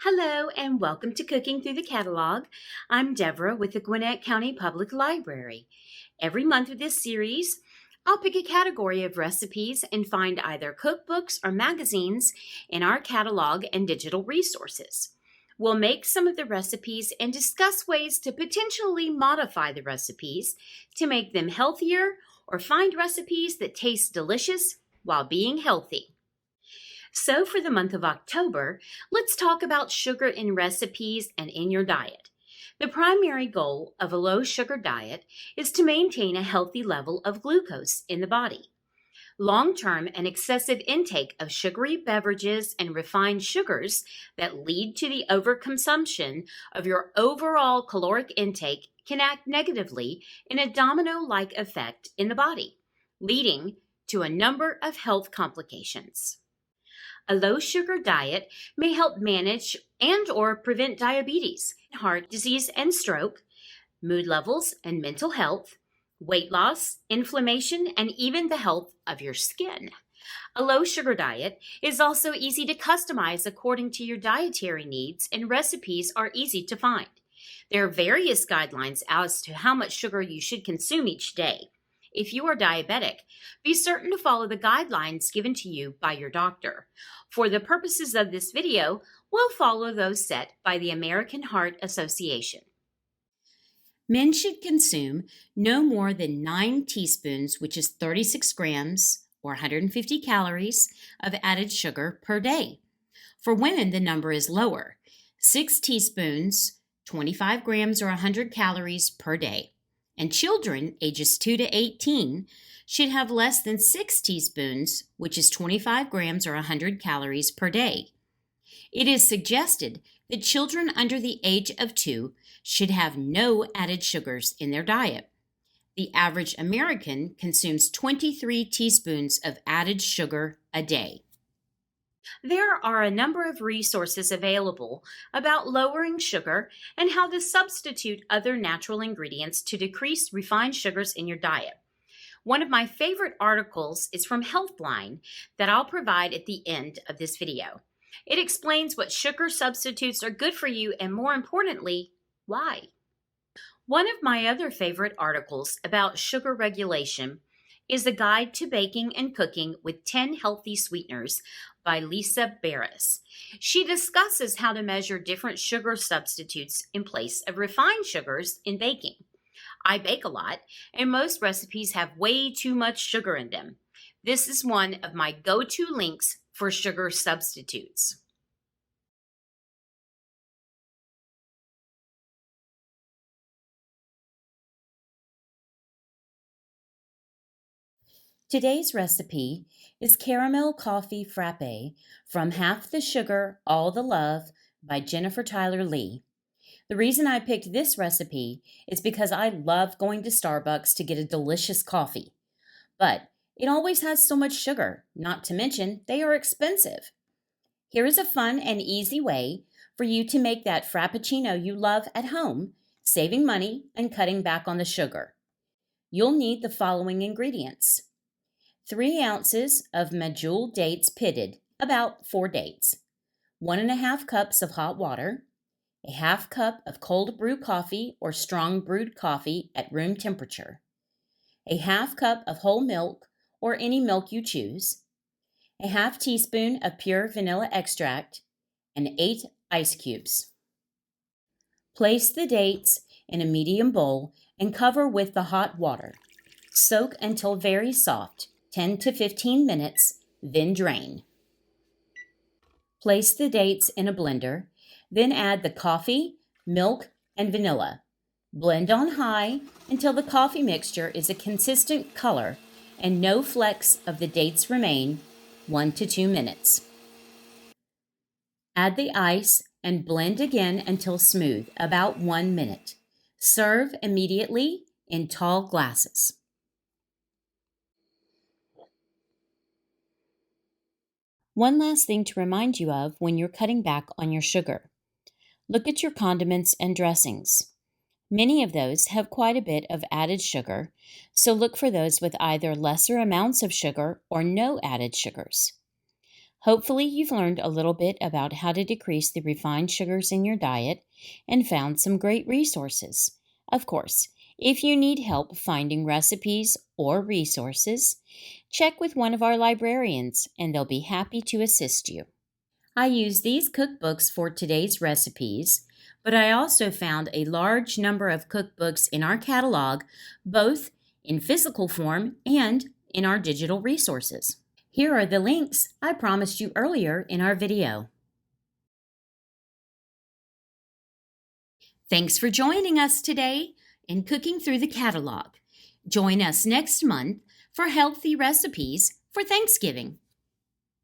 Hello and welcome to Cooking Through the Catalog. I'm Devera with the Gwinnett County Public Library. Every month of this series, I'll pick a category of recipes and find either cookbooks or magazines in our catalog and digital resources. We'll make some of the recipes and discuss ways to potentially modify the recipes to make them healthier or find recipes that taste delicious while being healthy. So, for the month of October, let's talk about sugar in recipes and in your diet. The primary goal of a low sugar diet is to maintain a healthy level of glucose in the body. Long-term and excessive intake of sugary beverages and refined sugars that lead to the overconsumption of your overall caloric intake can act negatively in a domino-like effect in the body, leading to a number of health complications. A low-sugar diet may help manage and/or prevent diabetes, heart disease and stroke, mood levels and mental health, weight loss, inflammation, and even the health of your skin. A low-sugar diet is also easy to customize according to your dietary needs, and recipes are easy to find. There are various guidelines as to how much sugar you should consume each day. If you are diabetic, be certain to follow the guidelines given to you by your doctor. For the purposes of this video, we'll follow those set by the American Heart Association. Men should consume no more than 9 teaspoons, which is 36 grams or 150 calories of added sugar per day. For women, the number is lower, 6 teaspoons, 25 grams or 100 calories per day. And children ages 2 to 18 should have less than 6 teaspoons, which is 25 grams or 100 calories per day. It is suggested that children under the age of 2 should have no added sugars in their diet. The average American consumes 23 teaspoons of added sugar a day. There are a number of resources available about lowering sugar and how to substitute other natural ingredients to decrease refined sugars in your diet. One of my favorite articles is from Healthline that I'll provide at the end of this video. It explains what sugar substitutes are good for you and, more importantly, why. One of my other favorite articles about sugar regulation is a guide to baking and cooking with 10 healthy sweeteners by Lisa Barris. She discusses how to measure different sugar substitutes in place of refined sugars in baking. I bake a lot, and most recipes have way too much sugar in them. This is one of my go-to links for sugar substitutes. Today's recipe is Caramel Coffee Frappe from Half the Sugar, All the Love by Jennifer Tyler Lee. The reason I picked this recipe is because I love going to Starbucks to get a delicious coffee. But it always has so much sugar, not to mention they are expensive. Here is a fun and easy way for you to make that Frappuccino you love at home, saving money and cutting back on the sugar. You'll need the following ingredients: 3 ounces of medjool dates pitted, about 4 dates, 1½ cups of hot water, a ½ cup of cold brew coffee or strong brewed coffee at room temperature, a ½ cup of whole milk or any milk you choose, a ½ teaspoon of pure vanilla extract, and 8 ice cubes. Place the dates in a medium bowl and cover with the hot water. Soak until very soft, 10 to 15 minutes, then drain. Place the dates in a blender, then add the coffee, milk, and vanilla. Blend on high until the coffee mixture is a consistent color and no flecks of the dates remain, 1 to 2 minutes. Add the ice and blend again until smooth, about 1 minute. Serve immediately in tall glasses. One last thing to remind you of when you're cutting back on your sugar. Look at your condiments and dressings. Many of those have quite a bit of added sugar, so look for those with either lesser amounts of sugar or no added sugars. Hopefully, you've learned a little bit about how to decrease the refined sugars in your diet and found some great resources. Of course, if you need help finding recipes or resources, check with one of our librarians and they'll be happy to assist you. I use these cookbooks for today's recipes, but I also found a large number of cookbooks in our catalog, both in physical form and in our digital resources. Here are the links I promised you earlier in our video. Thanks for joining us today in Cooking Through the Catalog. Join us next month for healthy recipes for Thanksgiving.